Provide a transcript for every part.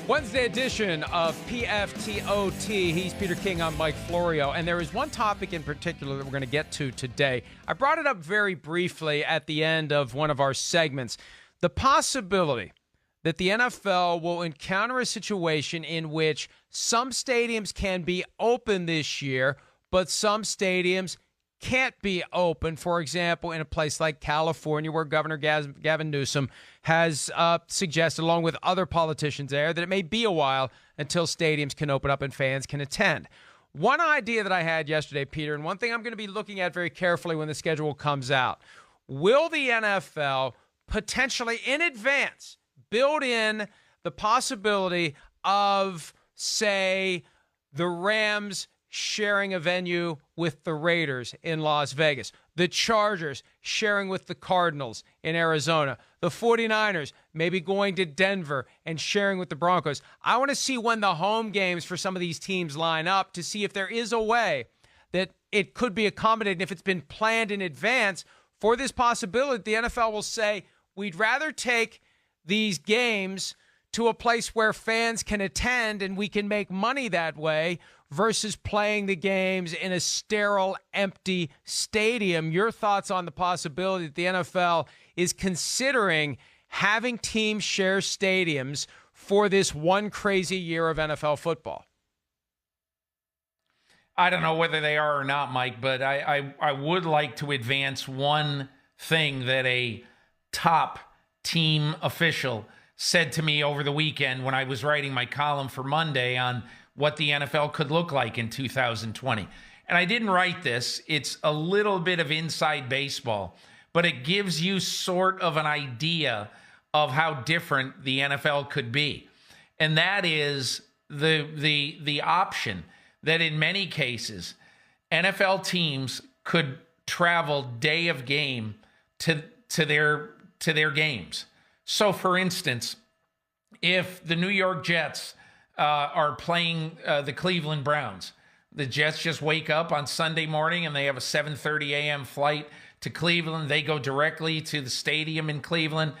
Wednesday edition of PFT OT. He's Peter King. I'm Mike Florio. And there is one topic in particular that we're going to get to today. I brought it up very briefly at the end of one of our segments. The possibility that the NFL will encounter a situation in which some stadiums can be open this year, but some stadiums can't be open. For example, in a place like California, where Governor Gavin Newsom has suggested, along with other politicians there, that it may be a while until stadiums can open up and fans can attend. One idea that I had yesterday, Peter, and one thing I'm going to be looking at very carefully when the schedule comes out, will the NFL potentially in advance build in the possibility of, say, the Rams sharing a venue with the Raiders in Las Vegas, the Chargers sharing with the Cardinals in Arizona, the 49ers maybe going to Denver and sharing with the Broncos. I want to see when the home games for some of these teams line up to see if there is a way that it could be accommodated if it's been planned in advance for this possibility. The NFL will say, we'd rather take these games to a place where fans can attend and we can make money that way versus playing the games in a sterile, empty stadium. Your thoughts on the possibility that the NFL is considering having teams share stadiums for this one crazy year of NFL football? I don't know whether they are or not, Mike, but I would like to advance one thing that a top team official said to me over the weekend when I was writing my column for Monday on what the NFL could look like in 2020. And I didn't write this. It's a little bit of inside baseball, but it gives you sort of an idea of how different the NFL could be. And that is the option that in many cases, NFL teams could travel day of game to their games. So, for instance, if the New York Jets are playing the Cleveland Browns, the Jets just wake up on Sunday morning and they have a 7:30 a.m. flight to Cleveland. They go directly to the stadium in Cleveland,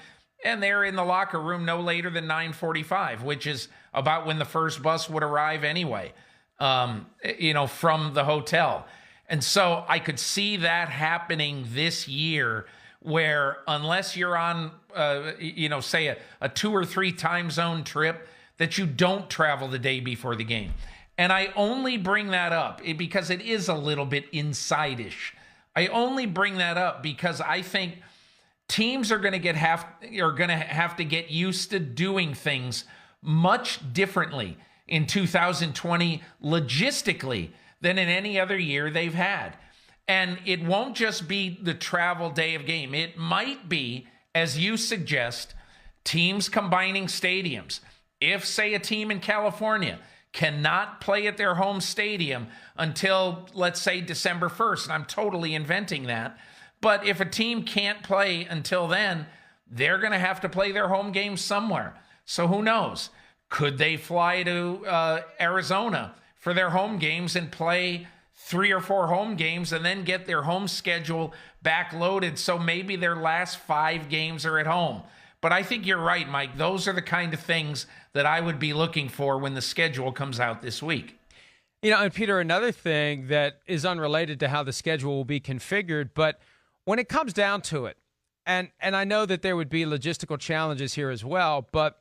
and they're in the locker room no later than 9:45, which is about when the first bus would arrive anyway, from the hotel. And so I could see that happening this year, where unless you're on, say a 2 or 3 time zone trip, that you don't travel the day before the game. And I only bring that up because it is a little bit inside-ish. I only bring that up because I think teams are going to have to get used to doing things much differently in 2020 logistically than in any other year they've had. And it won't just be the travel day of game. It might be, as you suggest, teams combining stadiums. If, say, a team in California cannot play at their home stadium until, let's say, December 1st, and I'm totally inventing that, but if a team can't play until then, they're going to have to play their home games somewhere. So who knows? Could they fly to Arizona for their home games and play 3 or 4 home games and then get their home schedule backloaded so maybe their last 5 games are at home? But I think you're right, Mike. Those are the kind of things that I would be looking for when the schedule comes out this week. And Peter, another thing that is unrelated to how the schedule will be configured, but when it comes down to it, and I know that there would be logistical challenges here as well, but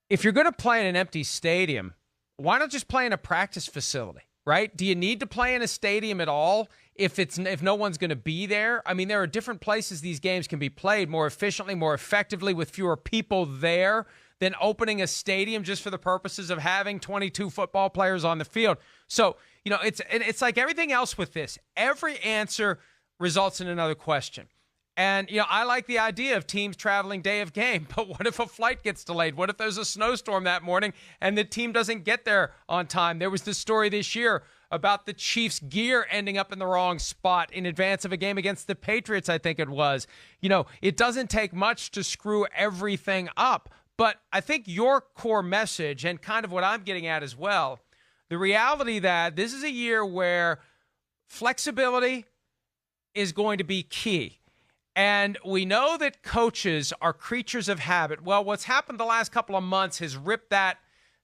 if you're going to play in an empty stadium, why not just play in a practice facility, right? Do you need to play in a stadium at all if no one's going to be there? I mean, there are different places these games can be played more efficiently, more effectively, with fewer people there than opening a stadium just for the purposes of having 22 football players on the field. So, it's like everything else with this. Every answer results in another question. And, I like the idea of teams traveling day of game, but what if a flight gets delayed? What if there's a snowstorm that morning and the team doesn't get there on time? There was this story this year about the Chiefs' gear ending up in the wrong spot in advance of a game against the Patriots, I think it was. It doesn't take much to screw everything up. But I think your core message, and kind of what I'm getting at as well, the reality that this is a year where flexibility is going to be key. And we know that coaches are creatures of habit. Well, what's happened the last couple of months has ripped that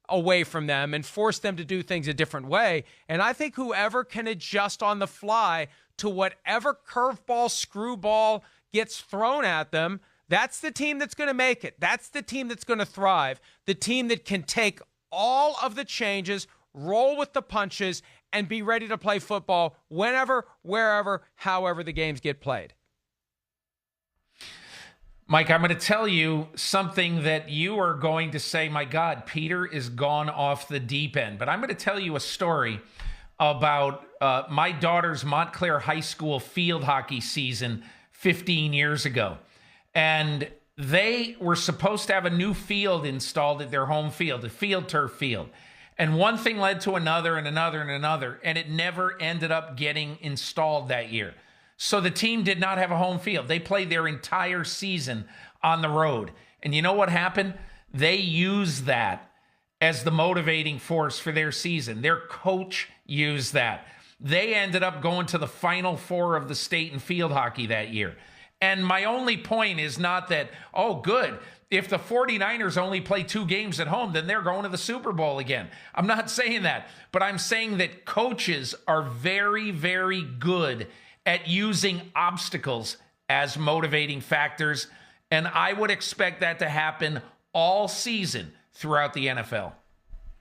away from them and forced them to do things a different way. And I think whoever can adjust on the fly to whatever curveball, screwball gets thrown at them, that's the team that's going to make it. That's the team that's going to thrive. The team that can take all of the changes, roll with the punches, and be ready to play football whenever, wherever, however the games get played. Mike, I'm going to tell you something that you are going to say, my God, Peter is gone off the deep end. But I'm going to tell you a story about my daughter's Montclair High School field hockey season 15 years ago. And they were supposed to have a new field installed at their home field, a field turf field. And one thing led to another and another and another, and it never ended up getting installed that year. So the team did not have a home field. They played their entire season on the road. And you know what happened? They used that as the motivating force for their season. Their coach used that. They ended up going to the Final Four of the state in field hockey that year. And my only point is not that, oh, good, if the 49ers only play 2 games at home, then they're going to the Super Bowl again. I'm not saying that, but I'm saying that coaches are very, very good at using obstacles as motivating factors, and I would expect that to happen all season throughout the NFL.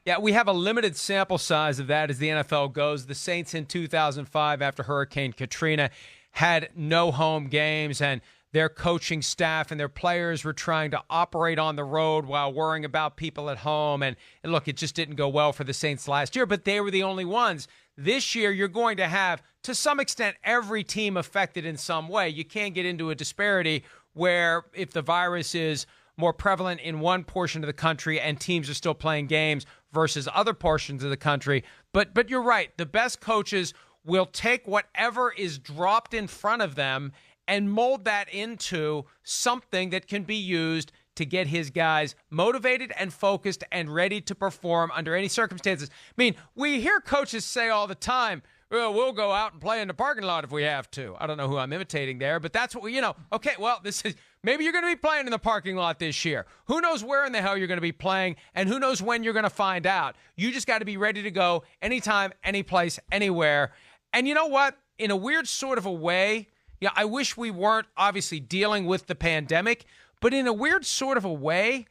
Yeah, we have a limited sample size of that as the NFL goes. The Saints in 2005, after Hurricane Katrina, had no home games, and their coaching staff and their players were trying to operate on the road while worrying about people at home. And look, it just didn't go well for the Saints last year, but they were the only ones. This year, you're going to have, to some extent, every team affected in some way. You can't get into a disparity where if the virus is more prevalent in one portion of the country and teams are still playing games versus other portions of the country. But you're right. The best coaches will take whatever is dropped in front of them and mold that into something that can be used to get his guys motivated and focused and ready to perform under any circumstances. I mean, we hear coaches say all the time, well, we'll go out and play in the parking lot if we have to. I don't know who I'm imitating there, but that's what we, okay, well, this is, maybe you're going to be playing in the parking lot this year. Who knows where in the hell you're going to be playing, and who knows when you're going to find out. You just got to be ready to go anytime, any place, anywhere. And you know what? In a weird sort of a way, I wish we weren't obviously dealing with the pandemic, but in a weird sort of a way,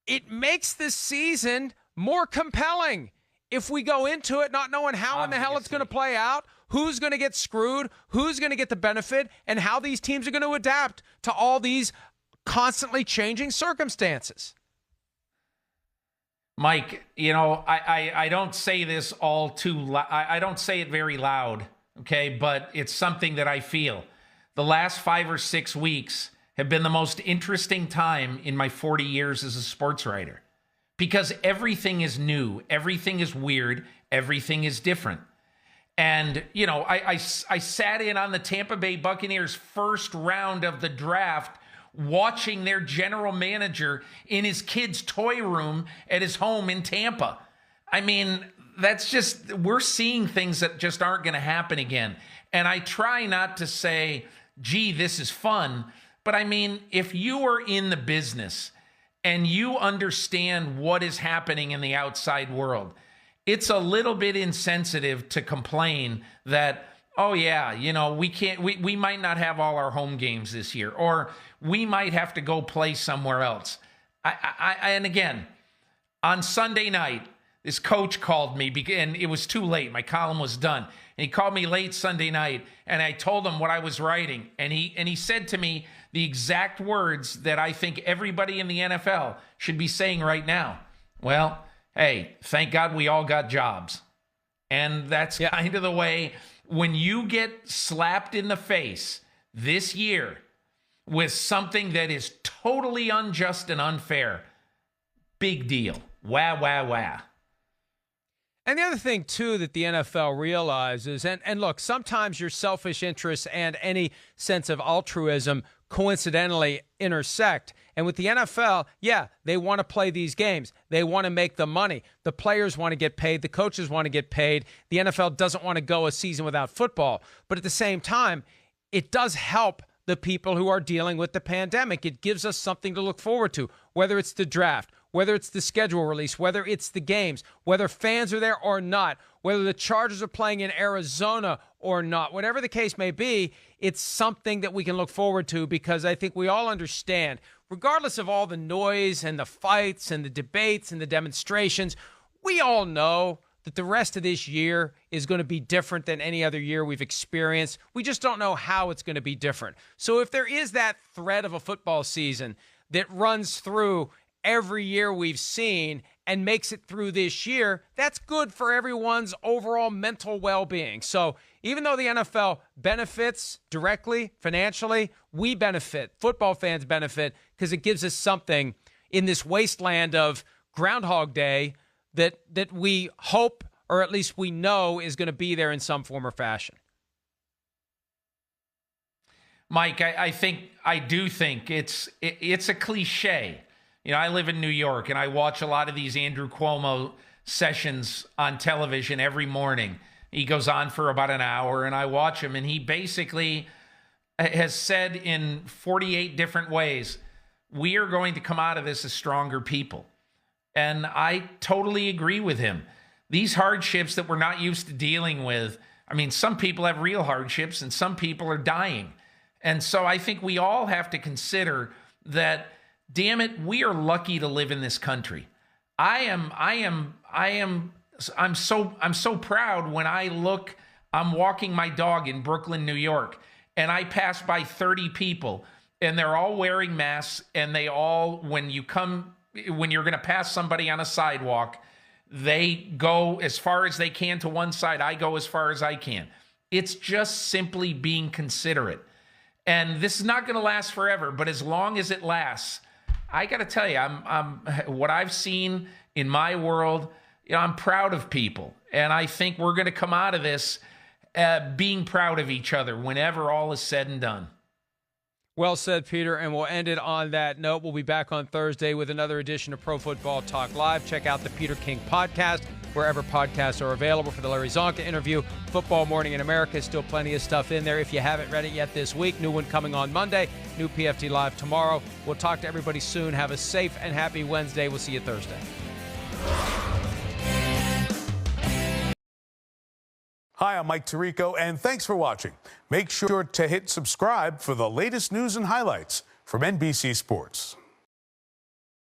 it makes this season more compelling. If we go into it not knowing how in the hell it's going to play out, who's going to get screwed, who's going to get the benefit, and how these teams are going to adapt to all these constantly changing circumstances. Mike, I don't say this all too loud. I don't say it very loud, okay? But it's something that I feel. The last 5 or 6 weeks have been the most interesting time in my 40 years as a sports writer because everything is new, everything is weird, everything is different. And, I sat in on the Tampa Bay Buccaneers' first round of the draft watching their general manager in his kid's toy room at his home in Tampa. I mean, we're seeing things that just aren't going to happen again. And I try not to say, gee, this is fun. But I mean, if you are in the business and you understand what is happening in the outside world, it's a little bit insensitive to complain that, oh yeah, we might not have all our home games this year, or we might have to go play somewhere else. And again, on Sunday night, this coach called me, and it was too late. My column was done. And he called me late Sunday night, and I told him what I was writing. And he said to me the exact words that I think everybody in the NFL should be saying right now. Well, hey, thank God we all got jobs. And that's kind of the way when you get slapped in the face this year with something that is totally unjust and unfair, big deal. Wah, wah, wah. And the other thing, too, that the NFL realizes, and look, sometimes your selfish interests and any sense of altruism coincidentally intersect. And with the NFL, they want to play these games. They want to make the money. The players want to get paid. The coaches want to get paid. The NFL doesn't want to go a season without football. But at the same time, it does help the people who are dealing with the pandemic. It gives us something to look forward to, whether it's the draft, whether it's the schedule release, whether it's the games, whether fans are there or not, whether the Chargers are playing in Arizona or not, whatever the case may be, it's something that we can look forward to, because I think we all understand, regardless of all the noise and the fights and the debates and the demonstrations, we all know that the rest of this year is going to be different than any other year we've experienced. We just don't know how it's going to be different. So if there is that thread of a football season that runs through every year we've seen and makes it through this year, that's good for everyone's overall mental well-being. So even though the NFL benefits directly, financially, we benefit. Football fans benefit because it gives us something in this wasteland of Groundhog Day that we hope, or at least we know, is going to be there in some form or fashion. Mike, I do think it's a cliche. You know, I live in New York, and I watch a lot of these Andrew Cuomo sessions on television every morning. He goes on for about an hour, and I watch him, and he basically has said in 48 different ways, we are going to come out of this as stronger people. And I totally agree with him. These hardships that we're not used to dealing with, I mean, some people have real hardships, and some people are dying. And so I think we all have to consider that, damn it, we are lucky to live in this country. I'm so proud when I'm walking my dog in Brooklyn, New York, and I pass by 30 people, and they're all wearing masks, and they all, when you're going to pass somebody on a sidewalk, they go as far as they can to one side. I go as far as I can. It's just simply being considerate. And this is not going to last forever, but as long as it lasts, I got to tell you, I'm what I've seen in my world, you know, I'm proud of people. And I think we're going to come out of this being proud of each other whenever all is said and done. Well said, Peter, and we'll end it on that note. We'll be back on Thursday with another edition of Pro Football Talk Live. Check out the Peter King podcast wherever podcasts are available for the Larry Zonka interview. Football Morning in America, still plenty of stuff in there if you haven't read it yet this week. New one coming on Monday, new PFT Live tomorrow. We'll talk to everybody soon. Have a safe and happy Wednesday. We'll see you Thursday. Hi, I'm Mike Tirico, and thanks for watching. Make sure to hit subscribe for the latest news and highlights from NBC Sports.